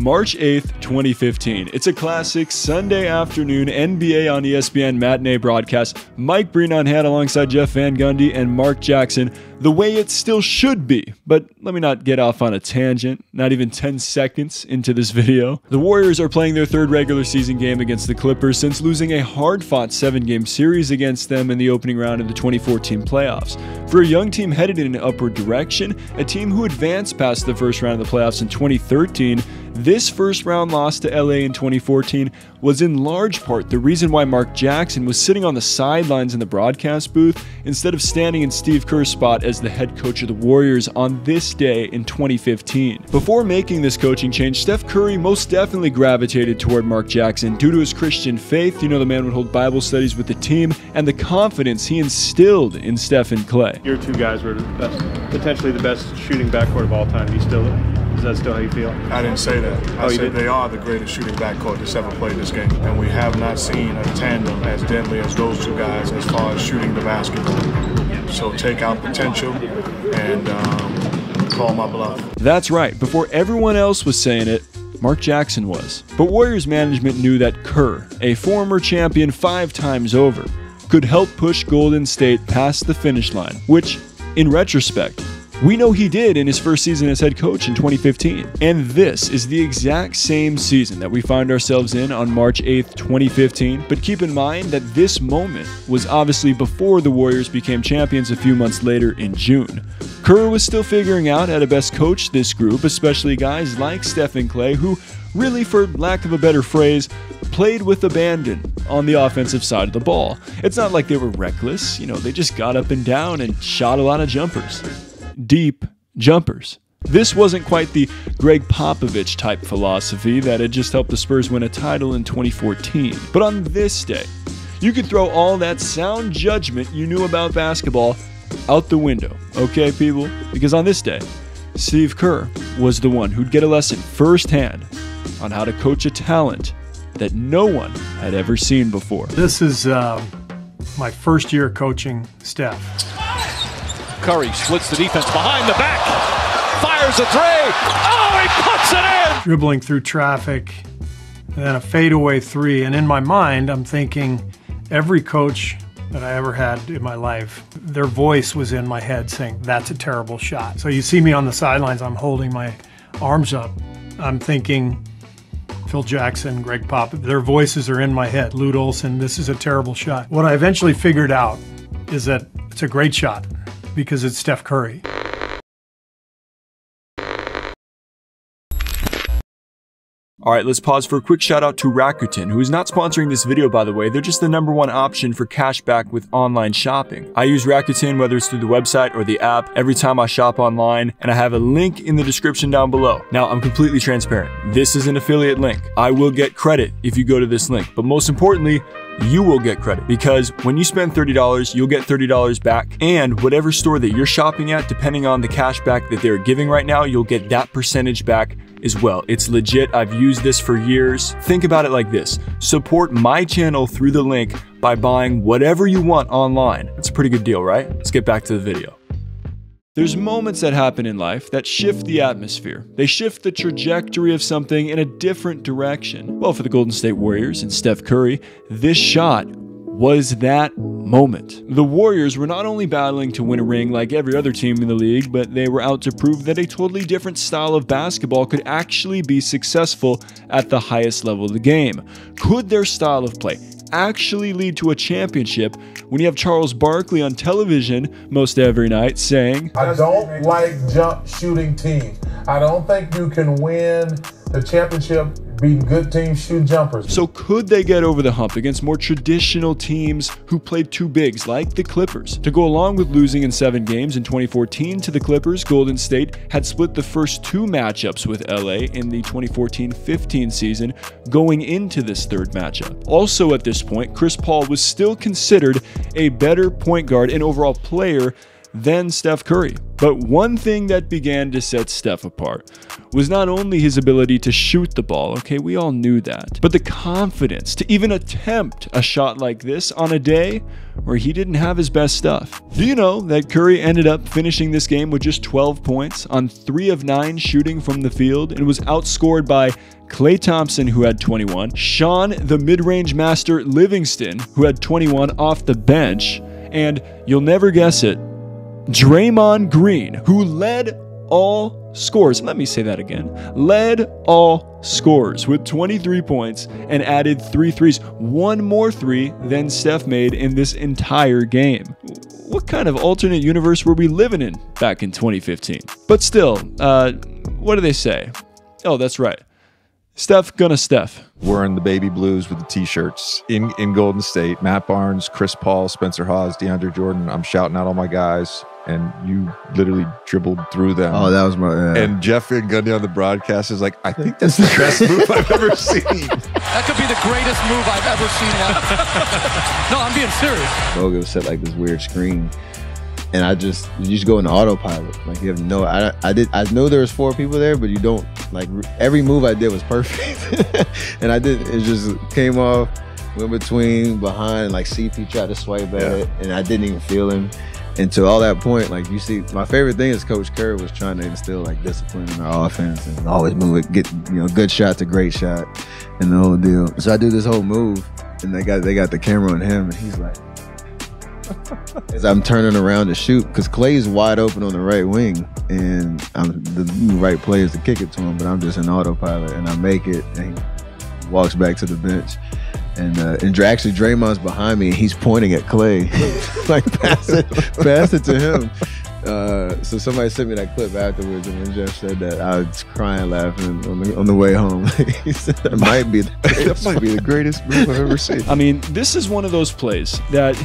March 8th, 2015. It's a classic Sunday afternoon NBA on ESPN matinee broadcast. Mike Breen on hand alongside Jeff Van Gundy and Mark Jackson. The way it still should be, but let me not get off on a tangent, not even 10 seconds into this video. The Warriors are playing their third regular season game against the Clippers since losing a hard-fought 7-game series against them in the opening round of the 2014 playoffs. For a young team headed in an upward direction, a team who advanced past the first round of the playoffs in 2013, this first round loss to LA in 2014 was in large part the reason why Mark Jackson was sitting on the sidelines in the broadcast booth instead of standing in Steve Kerr's spot as the head coach of the Warriors on this day in 2015. Before making this coaching change, Steph Curry most definitely gravitated toward Mark Jackson due to his Christian faith. You know, the man would hold Bible studies with the team and the confidence he instilled in Steph and Clay. Your two guys were the best, potentially the best shooting backcourt of all time. Is that still how you feel? I didn't say that. I said they are the greatest shooting backcourt that's ever played this game. And we have not seen a tandem as deadly as those two guys as far as shooting the basketball. So take out potential and call my bluff. That's right. Before everyone else was saying it, Mark Jackson was. But Warriors management knew that Kerr, a former champion 5 times over, could help push Golden State past the finish line, which, in retrospect, we know he did in his first season as head coach in 2015. And this is the exact same season that we find ourselves in on March 8th, 2015. But keep in mind that this moment was obviously before the Warriors became champions a few months later in June. Kerr was still figuring out how to best coach this group, especially guys like Steph and Clay, who really, for lack of a better phrase, played with abandon on the offensive side of the ball. It's not like they were reckless, they just got up and down and shot a lot of jumpers. Deep jumpers. This wasn't quite the Greg Popovich type philosophy that had just helped the Spurs win a title in 2014. But on this day, you could throw all that sound judgment you knew about basketball out the window, okay, people? Because on this day, Steve Kerr was the one who'd get a lesson firsthand on how to coach a talent that no one had ever seen before. This is my first year coaching Steph. Curry splits the defense behind the back, fires a three. Oh, he puts it in! Dribbling through traffic, and then a fadeaway three. And in my mind, I'm thinking every coach that I ever had in my life, their voice was in my head saying, that's a terrible shot. So you see me on the sidelines, I'm holding my arms up. I'm thinking, Phil Jackson, Greg Popovich, their voices are in my head. Lute Olson, this is a terrible shot. What I eventually figured out is that it's a great shot, because it's Steph Curry. Alright, let's pause for a quick shout out to Rakuten, who is not sponsoring this video, by the way. They're just the #1 option for cashback with online shopping. I use Rakuten whether it's through the website or the app every time I shop online, and I have a link in the description down below. Now, I'm completely transparent. This is an affiliate link. I will get credit if you go to this link, but most importantly, you will get credit, because when you spend $30, you'll get $30 back, and whatever store that you're shopping at, depending on the cashback that they're giving right now, you'll get that percentage back as well. It's legit. I've used this for years. Think about it like this. Support my channel through the link by buying whatever you want online. It's a pretty good deal, right? Let's get back to the video. There's moments that happen in life that shift the atmosphere. They shift the trajectory of something in a different direction. Well, for the Golden State Warriors and Steph Curry, this shot was that moment. The Warriors were not only battling to win a ring like every other team in the league, but they were out to prove that a totally different style of basketball could actually be successful at the highest level of the game. Could their style of play actually lead to a championship when you have Charles Barkley on television most every night saying, I don't like jump shooting teams. I don't think you can win the championship beating good teams shooting jumpers. So could they get over the hump against more traditional teams who played two bigs like the Clippers? To go along with losing in 7 games in 2014 to the Clippers, Golden State had split the first 2 matchups with LA in the 2014-15 season going into this third matchup. Also at this point, Chris Paul was still considered a better point guard and overall player than Steph Curry. But one thing that began to set Steph apart was not only his ability to shoot the ball, okay, we all knew that, but the confidence to even attempt a shot like this on a day where he didn't have his best stuff. Do you know that Curry ended up finishing this game with just 12 points on 3 of 9 shooting from the field and was outscored by Klay Thompson, who had 21, Sean the mid-range master Livingston, who had 21 off the bench, and you'll never guess it, Draymond Green, who led all scores. Let me say that again. Led all scores with 23 points and added 3 threes. One more 3 than Steph made in this entire game. What kind of alternate universe were we living in back in 2015? But still, what do they say? Oh, that's right. Steph gonna Steph. Wearing the baby blues with the t-shirts in Golden State. Matt Barnes, Chris Paul, Spencer Hawes, DeAndre Jordan. I'm shouting out all my guys, and you literally dribbled through them. Oh, that was my... And Jeff Van Gundy on the broadcast is like, I think that's the best move I've ever seen. That could be the greatest move I've ever seen live. No, I'm being serious. Bogut set like this weird screen, and you just go into autopilot. Like, you have no... I know there was 4 people there, but you don't... Like, every move I did was perfect. And it just came off, went between, behind, like CP tried to swipe at it, and I didn't even feel him. And to all that point, like, you see, my favorite thing is Coach Kerr was trying to instill like discipline in our offense and always move it, get, good shot to great shot and the whole deal. So I do this whole move, and they got the camera on him, and he's like, as I'm turning around to shoot, because Klay's wide open on the right wing, and the right play is to kick it to him, but I'm just in autopilot, and I make it, and he walks back to the bench. And actually Draymond's behind me, and he's pointing at Klay, like pass it to him. So somebody sent me that clip afterwards, and when Jeff said that, I was crying, laughing on the way home. He said that might be the greatest move I've ever seen. I mean, this is one of those plays that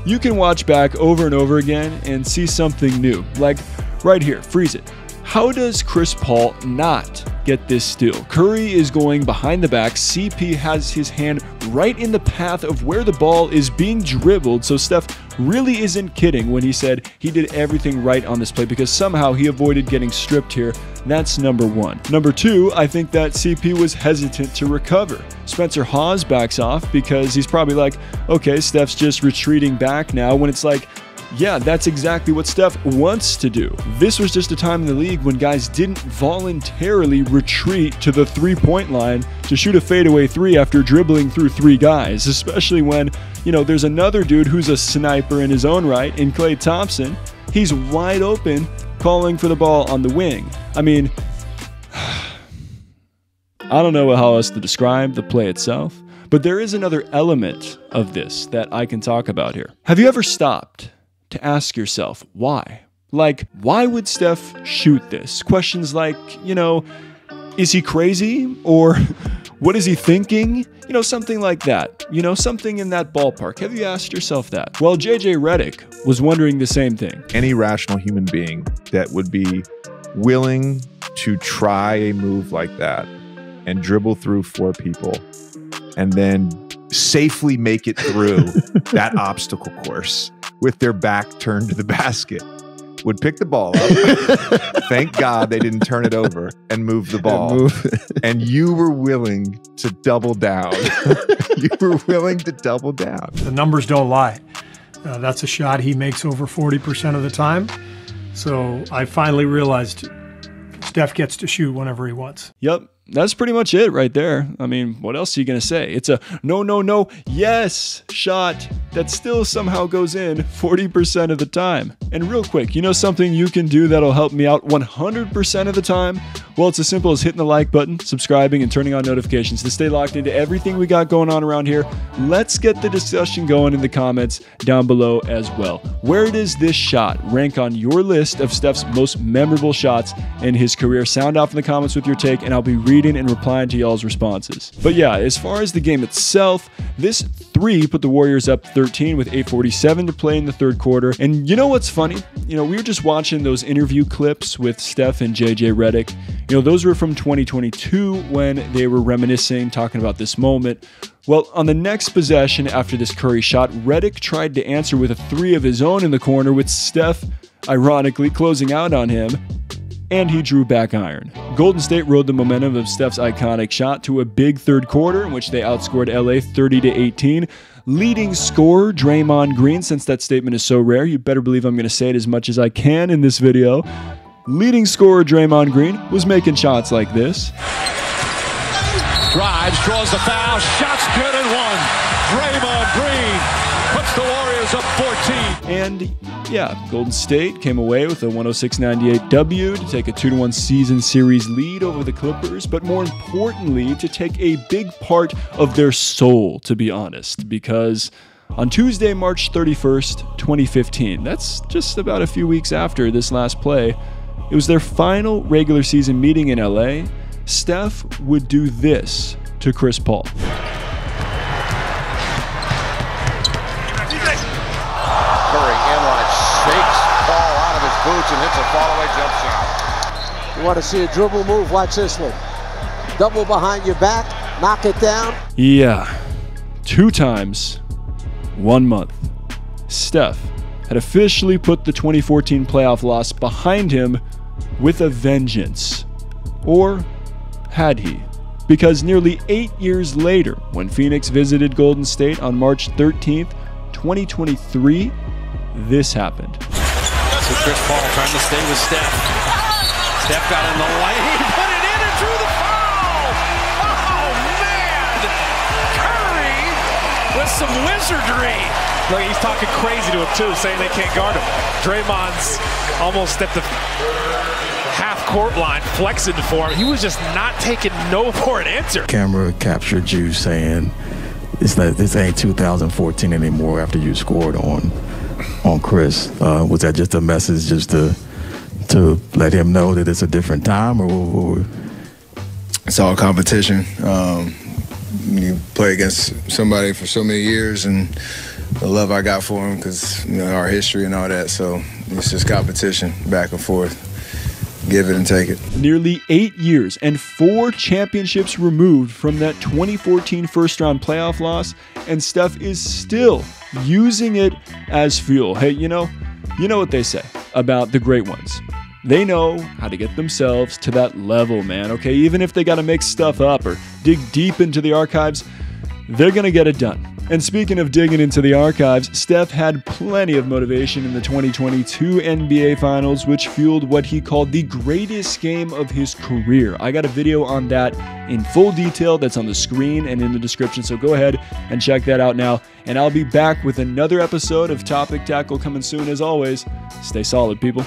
you can watch back over and over again and see something new. Like right here, freeze it. How does Chris Paul not get this steal? Curry is going behind the back. CP has his hand right in the path of where the ball is being dribbled. So Steph really isn't kidding when he said he did everything right on this play, because somehow he avoided getting stripped here. That's number 1. Number 2, I think that CP was hesitant to recover. Spencer Hawes backs off because he's probably like, okay, Steph's just retreating back now, when it's like, yeah, that's exactly what Steph wants to do. This was just a time in the league when guys didn't voluntarily retreat to the 3-point line to shoot a fadeaway 3 after dribbling through 3 guys, especially when, there's another dude who's a sniper in his own right, in Klay Thompson. He's wide open, calling for the ball on the wing. I mean, I don't know how else to describe the play itself, but there is another element of this that I can talk about here. Have you ever stopped to ask yourself why? Like, why would Steph shoot this? Questions like, is he crazy? Or what is he thinking? Something like that. Something in that ballpark. Have you asked yourself that? Well, JJ Redick was wondering the same thing. Any rational human being that would be willing to try a move like that and dribble through 4 people and then safely make it through that obstacle course with their back turned to the basket would pick the ball up. Thank God they didn't turn it over and move the ball. And you were willing to double down. You were willing to double down. The numbers don't lie. That's a shot he makes over 40% of the time. So I finally realized Steph gets to shoot whenever he wants. Yep. That's pretty much it right there. I mean, what else are you going to say? It's a no, yes shot that still somehow goes in 40% of the time. And real quick, something you can do that'll help me out 100% of the time? Well, it's as simple as hitting the like button, subscribing, and turning on notifications to stay locked into everything we got going on around here. Let's get the discussion going in the comments down below as well. Where does this shot rank on your list of Steph's most memorable shots in his career? Sound off in the comments with your take, and I'll be reading and replying to y'all's responses. But yeah, as far as the game itself, this 3 put the Warriors up 13 with 8:47 to play in the 3rd quarter. And you know what's funny? We were just watching those interview clips with Steph and JJ Redick. Those were from 2022 when they were reminiscing, talking about this moment. Well, on the next possession after this Curry shot, Redick tried to answer with a 3 of his own in the corner, with Steph ironically closing out on him, and he drew back iron. Golden State rode the momentum of Steph's iconic shot to a big 3rd quarter in which they outscored LA 30-18, Leading scorer Draymond Green, since that statement is so rare, you better believe I'm going to say it as much as I can in this video. Leading scorer Draymond Green was making shots like this. Drives, draws the foul, shots good and one. Draymond Green puts the Warriors up 14. And yeah, Golden State came away with a 106-98 W to take a 2-1 season series lead over the Clippers, but more importantly, to take a big part of their soul, to be honest, because on Tuesday, March 31st, 2015, that's just about a few weeks after this last play, it was their final regular season meeting in LA. Steph would do this to Chris Paul. Curry inline shakes Paul out of his boots and hits a fallaway jump shot. You want to see a dribble move? Watch this one. Double behind your back, knock it down. Yeah, 2 times, 1 month. Steph had officially put the 2014 playoff loss behind him with a vengeance. Or had he? Because nearly 8 years later, when Phoenix visited Golden State on March 13th, 2023, this happened. So Chris Paul trying to stay with Steph. Steph got in the lane, put it in and drew the foul! Oh man! Curry with some wizardry. Look, he's talking crazy to him too, saying they can't guard him. Draymond's almost at the half-court line, flexing for him. He was just not taking no for an answer. Camera captured you saying, "This ain't 2014 anymore." After you scored on Chris, was that just a message, just to let him know that it's a different time, or? It's all competition. You play against somebody for so many years, and the love I got for him because our history and all that. So it's just competition, back and forth. Give it and take it. Nearly 8 years and 4 championships removed from that 2014 first-round playoff loss, and Steph is still using it as fuel. Hey, you know what they say about the great ones. They know how to get themselves to that level, man, okay? Even if they got to make stuff up or dig deep into the archives, they're going to get it done. And speaking of digging into the archives, Steph had plenty of motivation in the 2022 NBA Finals, which fueled what he called the greatest game of his career. I got a video on that in full detail that's on the screen and in the description, so go ahead and check that out now. And I'll be back with another episode of Topic Tackle coming soon as always. Stay solid, people.